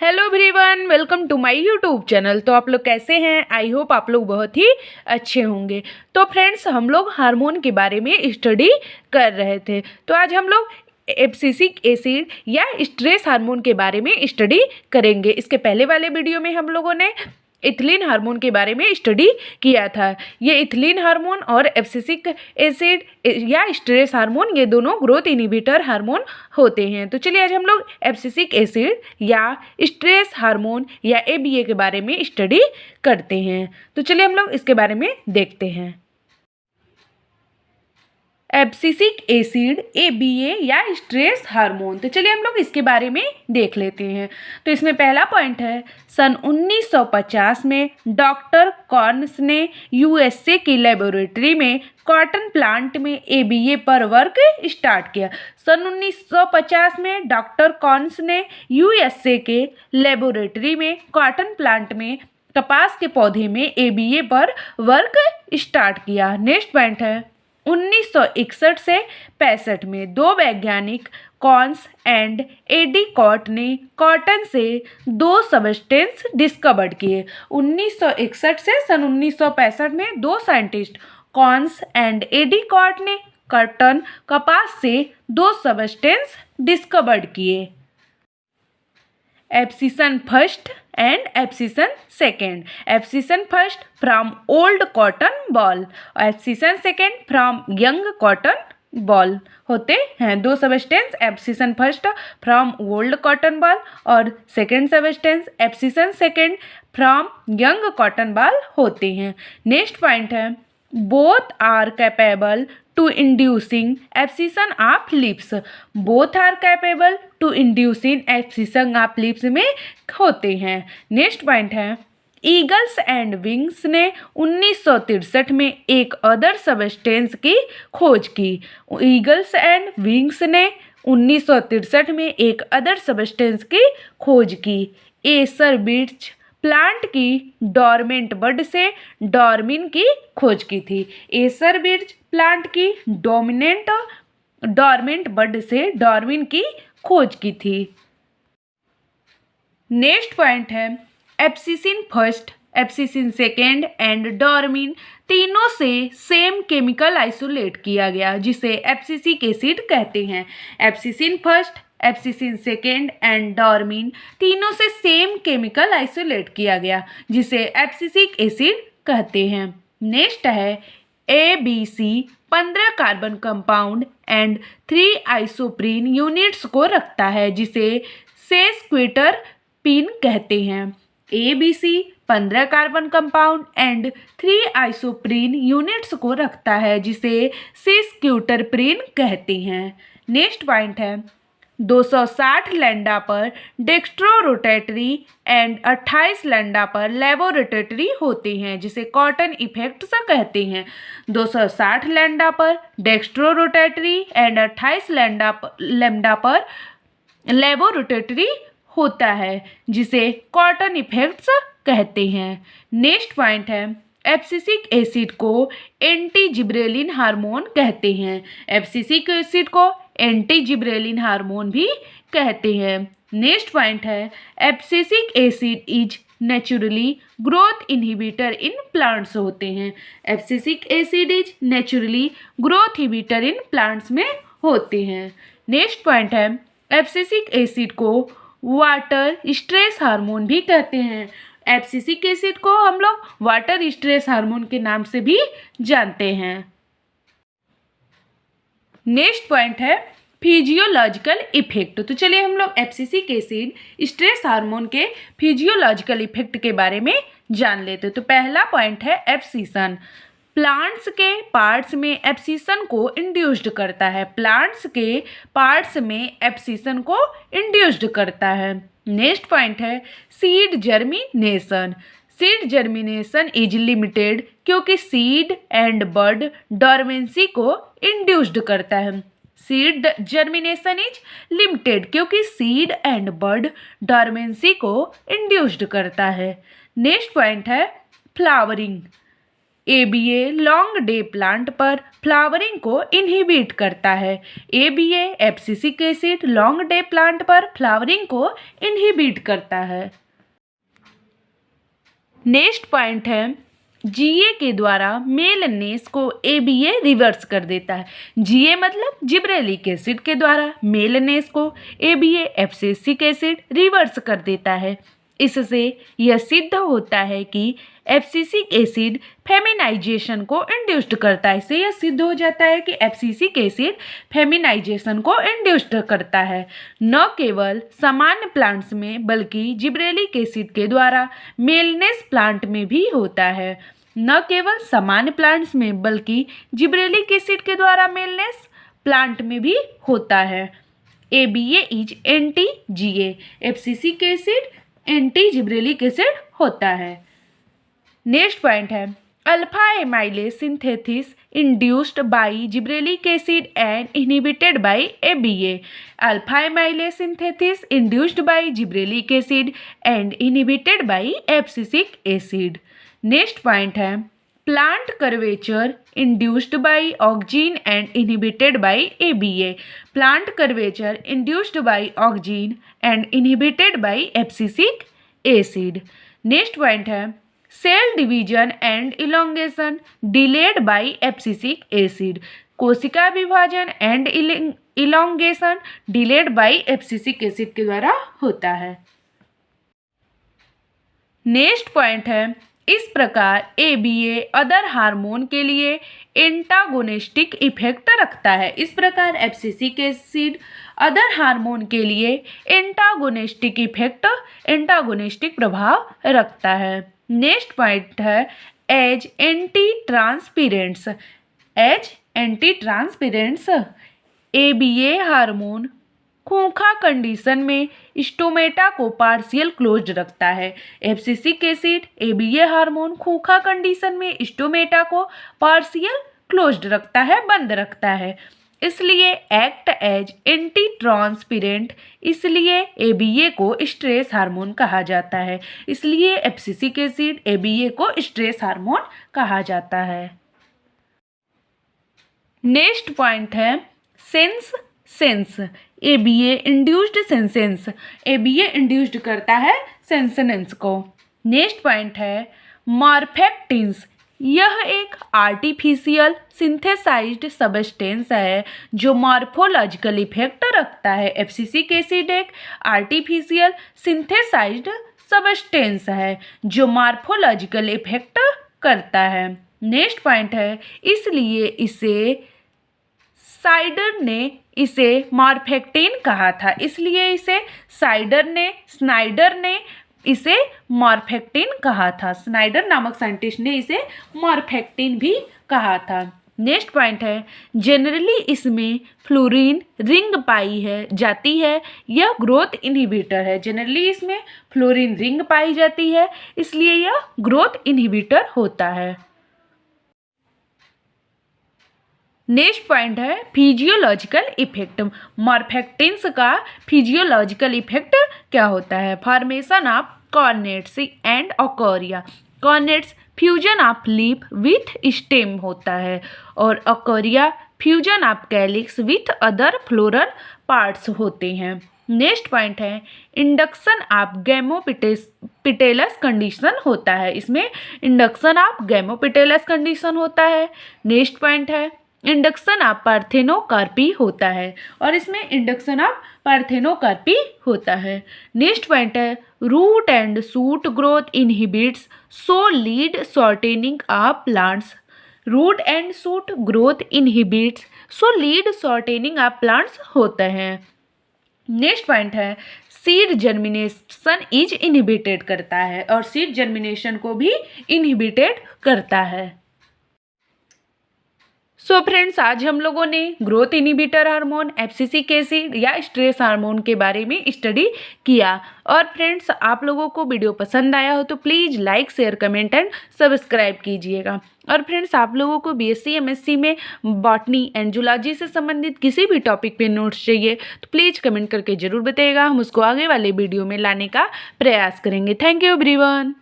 Hello everyone, welcome to my YouTube channel. तो आप लोग कैसे हैं? आई होप आप लोग बहुत ही अच्छे होंगे। तो फ्रेंड्स, हम लोग हार्मोन के बारे में स्टडी कर रहे थे। तो आज हम लोग एब्सिसिक एसिड या स्ट्रेस हार्मोन के बारे में स्टडी करेंगे। इसके पहले वाले वीडियो में हम लोगों ने इथिलीन हार्मोन के बारे में स्टडी किया था। ये इथिलीन हार्मोन और एब्सिसिक एसिड या स्ट्रेस हार्मोन ये दोनों ग्रोथ इनहिबिटर हार्मोन होते हैं। तो चलिए आज हम लोग एब्सिसिक एसिड या स्ट्रेस हार्मोन या एबीए के बारे में स्टडी करते हैं। तो चलिए हम लोग इसके बारे में देखते हैं। एब्सिसिक एसिड एबीए या स्ट्रेस हार्मोन। तो चलिए हम लोग इसके बारे में देख लेते हैं। तो इसमें पहला पॉइंट है, सन 1950 में डॉक्टर कॉर्न्स ने यूएसए की लेबोरेटरी में कॉटन प्लांट में एबीए पर वर्क स्टार्ट किया। सन 1950 में डॉक्टर कॉर्न्स ने यूएसए के लेबोरेटरी में कॉटन प्लांट में कपास के पौधे में एबीए पर वर्क स्टार्ट किया। नेक्स्ट पॉइंट है, 1961 से 65 में दो वैज्ञानिक कॉर्न्स एंड एडिकॉट ने कॉटन से दो सबस्टेंस डिस्कवर्ड किए। 1961 से सन 1965 में दो साइंटिस्ट कॉर्न्स एंड एडिकॉट ने कॉटन कपास से दो सबस्टेंस डिस्कवर्ड किए। Abscission first and abscission second. Abscission first from old cotton ball, abscission second from young cotton ball होते हैं। दो substance abscission first from old cotton ball और second substance abscission second from young cotton ball होते हैं। Next point है, both are capable to inducing abscission of lips. Both are capable to inducing abscission of lips में होते हैं। Next point है, eagles and wings ने 1963 में एक अदर सबस्टेंस की खोज की। ईगल्स एंड विंग्स ने 1963 में एक अदर सबस्टेंस की खोज की। एसर बीट्स प्लांट की डॉर्मेंट बड से डॉर्मिन की खोज की थी। एसर बीट्स प्लांट की डॉर्मेंट बड से डॉर्मिन की खोज की थी। नेक्स्ट पॉइंट है, एब्सिसिन फर्स्ट, एब्सिसिन सेकेंड एंड डॉर्मिन तीनों से सेम केमिकल आइसोलेट किया गया, जिसे एब्सिसिक एसिड कहते हैं। एब्सिसिन फर्स्ट, एब्सिसिन सेकेंड एंड डॉर्मिन तीनों से सेम केमिकल आइसोलेट किया गया, जिसे एब्सिसिक एसिड कहते हैं। नेक्स्ट है, ABC 15 carbon compound and 3 isoprene units को रखता है, जिसे सेस्क्विटरपीन कहते हैं। ABC 15 carbon compound and 3 isoprene units को रखता है, जिसे सेस्क्विटरपीन कहते हैं। नेक्स्ट पॉइंट है, 260 लैंडा पर डेक्स्ट्रोरोटेटरी एंड 28 लैंडा पर लेबोरोटेटरी होते हैं, जिसे कॉटन इफेक्ट्स कहते हैं। 260 लैंडा पर डेक्स्ट्रोरोटेटरी एंड 28 लैंडा पर लेबोरोटेटरी होता है, जिसे कॉटन इफेक्ट्स कहते हैं। नेक्स्ट पॉइंट है, एब्सिसिक एसिड को एंटी जिब्रेलिन हार्मोन कहते हैं। एब्सिसिक एसिड को एंटी जिब्रेलिन हार्मोन भी कहते हैं। नेक्स्ट पॉइंट है, abscisic acid is naturally growth inhibitor in plants होते हैं। Abscisic acid is naturally growth inhibitor in plants में होते हैं। नेक्स्ट पॉइंट है, एब्सिसिक एसिड को वाटर स्ट्रेस हार्मोन भी कहते हैं। एब्सिसिक एसिड को हम लोग वाटर स्ट्रेस हार्मोन के नाम से भी जानते हैं। नेक्स्ट पॉइंट है, फिजियोलॉजिकल इफेक्ट। तो चलिए हम लोग एब्सिसिक एसिड स्ट्रेस हार्मोन के फिजियोलॉजिकल इफेक्ट के बारे में जान लेते हैं। तो पहला पॉइंट है, एब्सिशन प्लांट्स के पार्ट्स में एब्सिशन को इंड्यूस्ड करता है। प्लांट्स के पार्ट्स में एब्सिशन को इंड्यूस्ड करता है। नेक्स्ट पॉइंट है, seed germination. Seed germination is limited क्योंकि सीड एंड बड डॉर्मेंसी को इंड्यूस्ड करता है। सीड जर्मिनेशन इज लिमिटेड क्योंकि सीड एंड बड डॉर्मेंसी को इंड्यूस्ड करता है। नेक्स्ट पॉइंट है, flowering. ABA long day plant पर फ्लावरिंग को इनहिबिट करता है। ABA abscisic acid long day plant पर फ्लावरिंग को इनहिबिट करता है। नेक्स्ट पॉइंट है GA के द्वारा मेलनेस को ABA रिवर्स कर देता है। GA मतलब जिब्रेलिक एसिड के द्वारा मेलनेस को ABA एब्सिसिक एसिड रिवर्स कर देता है। इससे यह सिद्ध होता है कि एब्सिसिक एसिड फेमिनाइजेशन को इंड्यूस्ड करता है। इससे यह सिद्ध हो जाता है कि एब्सिसिक एसिड फेमिनाइजेशन को इंड्यूस्ड करता है। न केवल सामान्य प्लांट्स में बल्कि जिब्रेलिक एसिड के द्वारा मेलनेस प्लांट में भी होता है। न केवल सामान्य प्लांट्स में बल्कि जिब्रेलिक एसिड के द्वारा मेलनेस प्लांट में भी होता है। ABA is anti GA abscisic acid anti gibberellic acid होता है। नेक्स्ट पॉइंट है alpha amylase synthesis induced by gibberellic acid and inhibited by ABA। Alpha amylase synthesis induced by gibberellic acid and inhibited by abscisic acid. Next point है plant curvature induced by auxin and inhibited by ABA। Plant curvature induced by auxin and inhibited by abscisic acid. Next point है cell division and elongation delayed by abscisic acid. कोशिका विभाजन and elongation delayed by abscisic acid के द्वारा होता है। Next point है इस प्रकार ABA अदर हार्मोन के लिए एंटागोनिस्टिक इफेक्ट रखता है। इस प्रकार एब्सिसिक एसिड अदर हार्मोन के लिए एंटागोनिस्टिक प्रभाव रखता है। नेक्स्ट पॉइंट है एज एंटी ट्रांसपेरेंट्स ABA हार्मोन खोखा कंडीशन में स्टोमेटा को पार्शियल क्लोज्ड रखता है। एब्सिसिक एसिड ABA हार्मोन खोखा कंडीशन में स्टोमेटा को पार्शियल क्लोज्ड रखता है, बंद रखता है, इसलिए एक्ट एज एंटी ट्रांसपेरेंट। इसलिए ABA को स्ट्रेस हार्मोन कहा जाता है। इसलिए एब्सिसिक एसिड ABA को स्ट्रेस हार्मोन कहा जाता है। नेक्स्ट पॉइंट है sense ABA induced senescence. ABA induced करता है सेंसेंस को। नेक्स्ट पॉइंट है मॉर्फेक्टिन्स। यह एक आर्टिफिशियल सिंथेसाइज्ड सबस्टेंस है जो मॉर्फोलॉजिकल इफेक्ट रखता है। एब्सिसिक एसिड एक आर्टिफिशियल सिंथेसाइज्ड सबस्टेंस है जो मॉर्फोलॉजिकल इफेक्ट करता है। नेक्स्ट पॉइंट है इसलिए इसे साइडर ने इसे मॉर्फेक्टिन कहा था। इसलिए इसे स्नाइडर ने इसे मॉर्फेक्टिन कहा था। स्नाइडर नामक साइंटिस्ट ने इसे मॉर्फेक्टिन भी कहा था। नेक्स्ट पॉइंट है जनरली इसमें फ्लोरीन रिंग पाई जाती है। यह ग्रोथ इनहिबिटर है। जनरली इसमें फ्लोरीन रिंग पाई जाती है, इसलिए यह ग्रोथ इनहिबिटर होता है। नेक्स्ट पॉइंट है फिजियोलॉजिकल इफेक्ट। मॉर्फेक्टिन्स का फिजियोलॉजिकल इफेक्ट क्या होता है? फॉर्मेशन ऑफ कॉर्नेट्स एंड अकोरिया। Cornets fusion of leaf with stem होता है और अकोरिया fusion of calyx with other floral parts होते हैं। नेक्स्ट पॉइंट है इंडक्शन ऑफ गैमोपिटेलस कंडीशन होता है। इसमें इंडक्शन ऑफ गैमोपिटेलस कंडीशन होता है। नेक्स्ट पॉइंट है इंडक्शन ऑफ पार्थेनोकार्पी होता है और इसमें इंडक्शन ऑफ पार्थेनोकार्पी होता है। नेक्स्ट पॉइंट है root and shoot growth inhibits so lead shortening of plants. Root and shoot growth inhibits so lead shortening of plants होते हैं। नेक्स्ट पॉइंट है सीड जर्मिनेशन इज इनहिबिटेड करता है और seed germination को भी इनहिबिटेड करता है। सो फ्रेंड्स, आज हम लोगों ने growth inhibitor hormone, abscisic acid या स्ट्रेस हार्मोन के बारे में स्टडी किया। और फ्रेंड्स, आप लोगों को वीडियो पसंद आया हो तो please like, share, comment and subscribe कीजिएगा। और फ्रेंड्स, आप लोगों को BSc MSc में बॉटनी एंड जूलॉजी से संबंधित किसी भी टॉपिक पे नोट्स चाहिए तो प्लीज़ कमेंट करके ज़रूर बताइएगा। हम उसको आगे वाले वीडियो में लाने का प्रयास करेंगे। Thank you everyone.